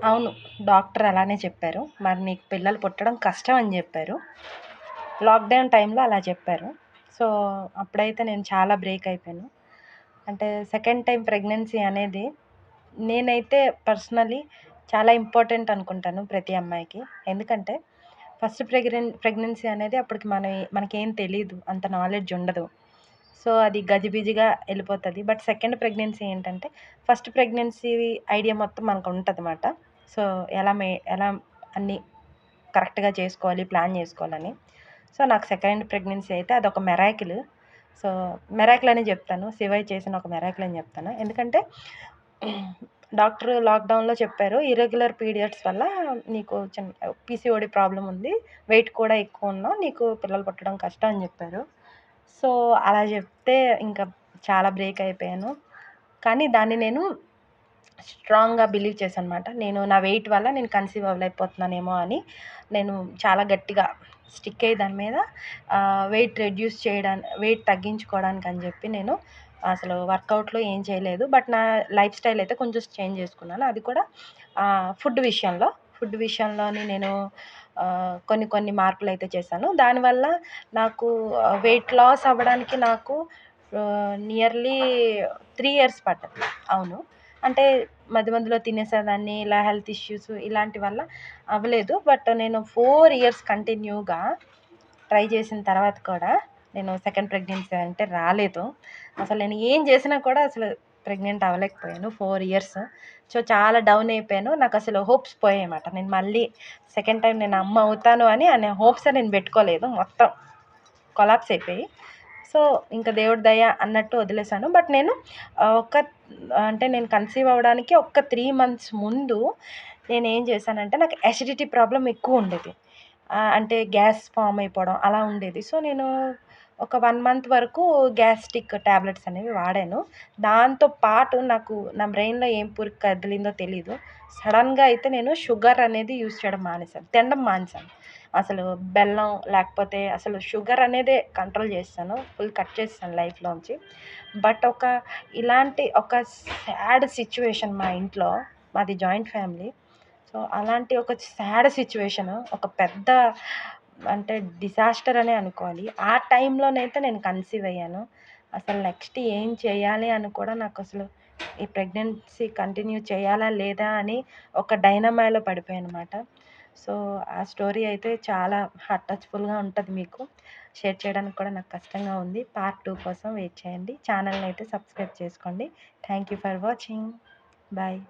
అవును. డాక్టర్ అలానే చెప్పారు. మరి నీకు పిల్లలు పుట్టడం కష్టం అని జెప్పారు. లాక్‌డౌన్ టైంలో అలా చెప్పారు. సో, అప్పుడైతే నేను చాలా బ్రేక్ అయిపోయాను. అంటే సెకండ్ టైమ్ ప్రెగ్నెన్సీ అనేది నేనైతే పర్సనల్లీ చాలా ఇంపార్టెంట్ అనుకుంటాను ప్రతి అమ్మాయికి. ఎందుకంటే ఫస్ట్ ప్రెగ్నెన్సీ అనేది అప్పటికి మనకేం తెలీదు. అంత నాలెడ్జ్ ఉండదు. సో, అది గజిబిజిగా ఎళ్ళిపోతది. బట్ సెకండ్ ప్రెగ్నెన్సీ ఏంటంటే ఫస్ట్ ప్రెగ్నెన్సీ ఐడియా మొత్తం మనకుంటదమాట. సో, ఎలా అన్నీ కరెక్ట్‌గా చేసుకోవాలి, ప్లాన్ జేసుకోవాలని. సో, నాకు సెకండ్ ప్రెగ్నెన్సీ అయితే అదొక మెరాకిల్. సో, మెరాకిల్ అనే జెప్తాను. శివయ్య చేసిన ఒక మెరాకిల్ అని జెప్తాను. ఎందుకంటే డాక్టరు లాక్‌డౌన్‌లో చెప్పారు. ఇర్రెగ్యులర్ పీరియడ్స్ వల్ల నీకు పీసీఓడీ ప్రాబ్లమ్ ఉంది. వెయిట్ కూడా ఎక్కువున్నావు. నీకు పిల్లలు పుట్టడం కష్టం అని జెప్పారు. సో, అలా జెప్తే ఇంకా చాలా బ్రేక్ అయిపోయాను. కానీ దాన్ని నేను స్ట్రాంగ్‌గా బిలీవ్ చేశాననమాట. నా వెయిట్ వల్ల నేను కన్సీవ్ అవ్వలేకపోతున్నానేమో అని నేను చాలా గట్టిగా స్టిక్ అయ్యి దాని మీద వెయిట్ తగ్గించుకోవడానికని జెప్పి నేను అసలు వర్కౌట్‌లు ఏం చేయలేదు. బట్ నా లైఫ్ స్టైల్ అయితే కొంచెం చేంజ్ చేసుకున్నాను. అది కూడా ఫుడ్ విషయంలో. ఫుడ్ విషయంలోని నేను కొన్ని కొన్ని మార్పులైతే చేశాను. దానివల్ల నాకు వెయిట్ లాస్ అవ్వడానికి నాకు నియర్లీ 3 ఇయర్స్ పడ్డది. అవును. అంటే మధ్య మధ్యలో తినేసేదాన్ని. ఇలా హెల్త్ ఇష్యూస్ ఇలాంటి వల్ల అవ్వలేదు. బట్ నేను 4 ఇయర్స్ కంటిన్యూగా ట్రై చేసిన తర్వాత కూడా నేను సెకండ్ ప్రెగ్నెన్సీ అంటే రాలేదు. అసలు నేను ఏం చేసినా కూడా అసలు ప్రెగ్నెంట్ అవ్వలేకపోయాను 4 ఇయర్స్. సో, చాలా డౌన్ అయిపోయాను. నాకసలు హోప్స్ పోయాయన్నమాట. నేను మళ్ళీ సెకండ్ టైమ్ నేను అమ్మ అవుతాను అనే హోప్సే నేను పెట్టుకోలేదు. మొత్తం కొలాప్స్ అయిపోయి. సో, ఇంక దేవుడి దయ అన్నట్టు వదిలేసాను. బట్ నేను ఆహ్, ఒక అంటే నేను కన్సీవ్ అవ్వడానికి ఒక 3 మంత్స్ ముందు నేనేం చేశానంటే నాకు అసిడిటీ ప్రాబ్లమ్ ఎక్కువుండేది. అంటే గ్యాస్ ఫార్మ్ అయిపోవడం అలా ఉండేది. సో, నేను ఒక 1 మంత్ వరకు గ్యాస్ట్రిక్ టాబ్లెట్స్ అనేవి వాడాను. దాంతో పాటు నాకు నా బ్రెయిన్‌లో ఏం పురుగు కదిలిందో తెలీదు. సడెన్‌గా అయితే నేను షుగర్ అనేది యూజ్ చేయడం మానేశాను. తినడం మానేశాను. అసలు బెల్లం లేకపోతే అసలు షుగర్ అనేదే కంట్రోల్ చేసేసాను. ఫుల్ కట్ చేసేసాను లైఫ్‌లోంచి. బట్ ఇలాంటి ఒక సాడ్ సిట్యుయేషన్ మా ఇంట్లో మాది జాయింట్ ఫ్యామిలీ. సో, అలాంటి ఒక సాడ్ సిట్యుయేషను ఒక పెద్ద అంటే డిజాస్టర్ అనే అనుకోవాలి. ఆ టైంలోనైతే నేను కన్సీవ్ అయ్యాను. అసలు నెక్స్ట్ ఏం చేయాలి అని కూడా నాకసలు ఈ ప్రెగ్నెన్సీ కంటిన్యూ చేయాలా లేదా అని ఒక డైనమాలో పడిపోయాననమాట. సో, ఆ స్టోరీ అయితే చాలా హార్ట్ టచ్‌ఫుల్‌గా ఉంటది మీకు. షేర్ చేయడానికి కూడా నాకు కష్టంగా ఉంది. పార్ట్ 2 కోసం వెయిట్ చేయండి. ఛానెల్‌నైతే సబ్స్క్రైబ్ చేసుకోండి. Thank you for watching. Bye.